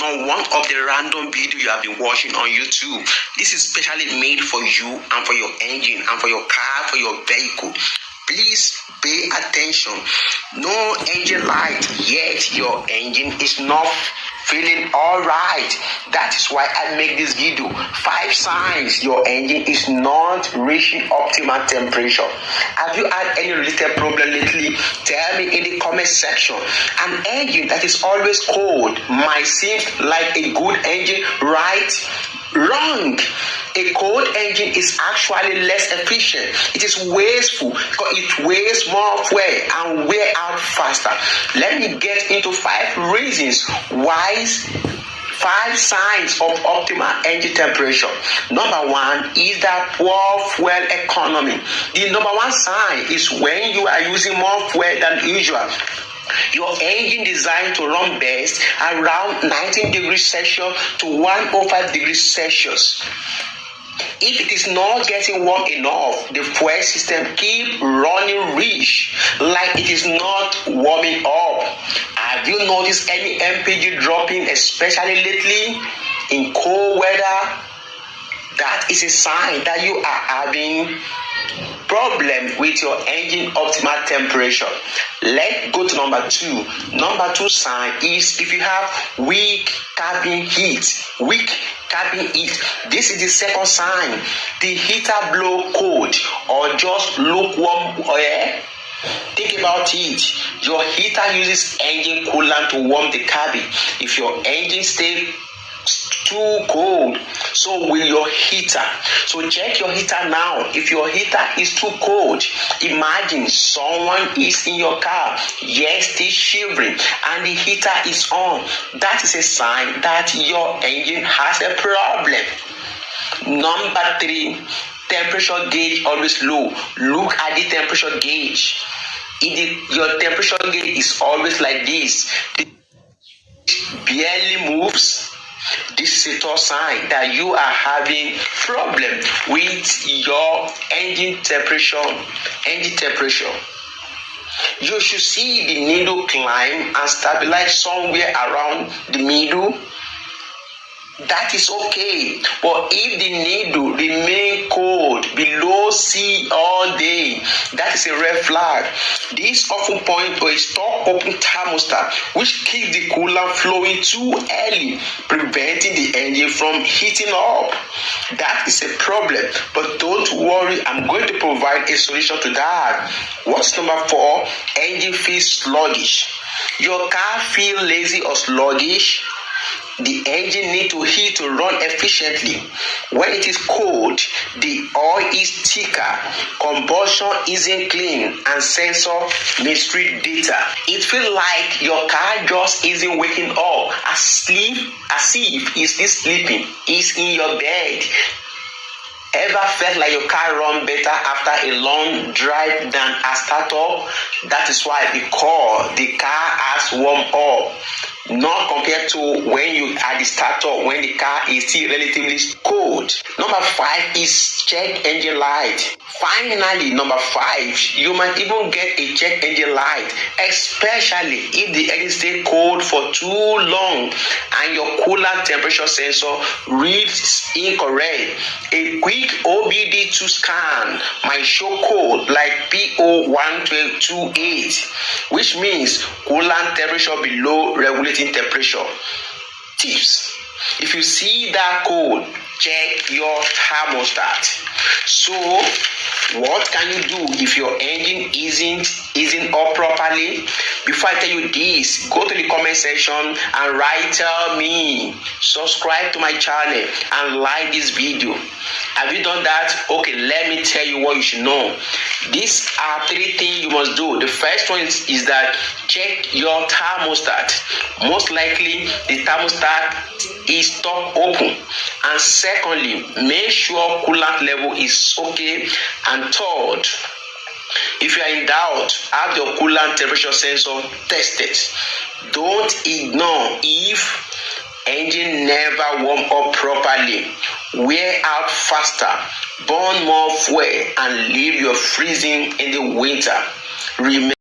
on one of the random videos you have been watching on YouTube. This is specially made for you and for your engine and for your car, for your vehicle. Please pay attention. No engine light, yet your engine is not feeling all right. That is why I make this video. 5 signs your engine is not reaching optimal temperature. Have you had any related problem lately? Tell me in the comment section. An engine that is always cold might seem like a good engine, right? Wrong. A cold engine is actually less efficient. It is wasteful because it wastes more fuel and wear out faster. Let me get into 5 reasons why. 5 signs of optimal engine temperature. Number 1 is that poor fuel economy. The number 1 sign is when you are using more fuel than usual. Your engine designed to run best around 19 degrees Celsius to 105 degrees Celsius. If it is not getting warm enough, the fuel system keeps running rich, like it is not warming up. Have you noticed any MPG dropping, especially lately in cold weather? That is a sign that you are having problem with your engine optimal temperature. Let's go to number 2. Number 2 sign is if you have weak cabin heat. Weak cabin heat. This is the second sign. The heater blow cold or just lukewarm air. Think about it. Your heater uses engine coolant to warm the cabin. If your engine stays too cold, so will your heater. So check your heater now. If your heater is too cold, imagine someone is in your car, yes, still shivering, and the heater is on. That is a sign that your engine has a problem. Number 3, temperature gauge always low. Look at the temperature gauge. Your temperature gauge is always like this. It barely moves. This is a third sign that you are having problem with your engine temperature. You should see the needle climb and stabilize somewhere around the middle. That is okay, but if the needle remain cold below C all day, that is a red flag. This often point to a stop open thermostat, which keeps the coolant flowing too early, preventing the engine from heating up. That is a problem, but don't worry, I'm going to provide a solution to that. What's number 4? Engine feels sluggish. Your car feel lazy or sluggish? The engine needs to heat to run efficiently. When it is cold, the oil is thicker, combustion isn't clean, and sensor misread data. It feels like your car just isn't waking up, as if it's still sleeping, it's in your bed. Ever felt like your car run better after a long drive than a startup? That is why because the car has warmed up. Not compared to when you are the startup, when the car is still relatively cold. Number 5 is check engine light. Finally, number 5, you might even get a check engine light, especially if the engine stays cold for too long and your coolant temperature sensor reads incorrect. A quick OBD2 scan might show cold like PO1228, which means coolant temperature below regulating temperature. Tips: if you see that code, check your thermostat. So what can you do if your engine isn't up properly? Before I tell you this, go to the comment section and tell me. Subscribe to my channel and like this video. Have you done that? Okay, let me tell you what you should know. These are 3 things you must do. The first one is that check your thermostat. Most likely the thermostat is top open. And secondly, make sure coolant level is okay. And third, if you are in doubt, have your coolant temperature sensor tested. Don't ignore if engine never warm up properly, wear out faster, burn more fuel, and leave you freezing in the winter. Remember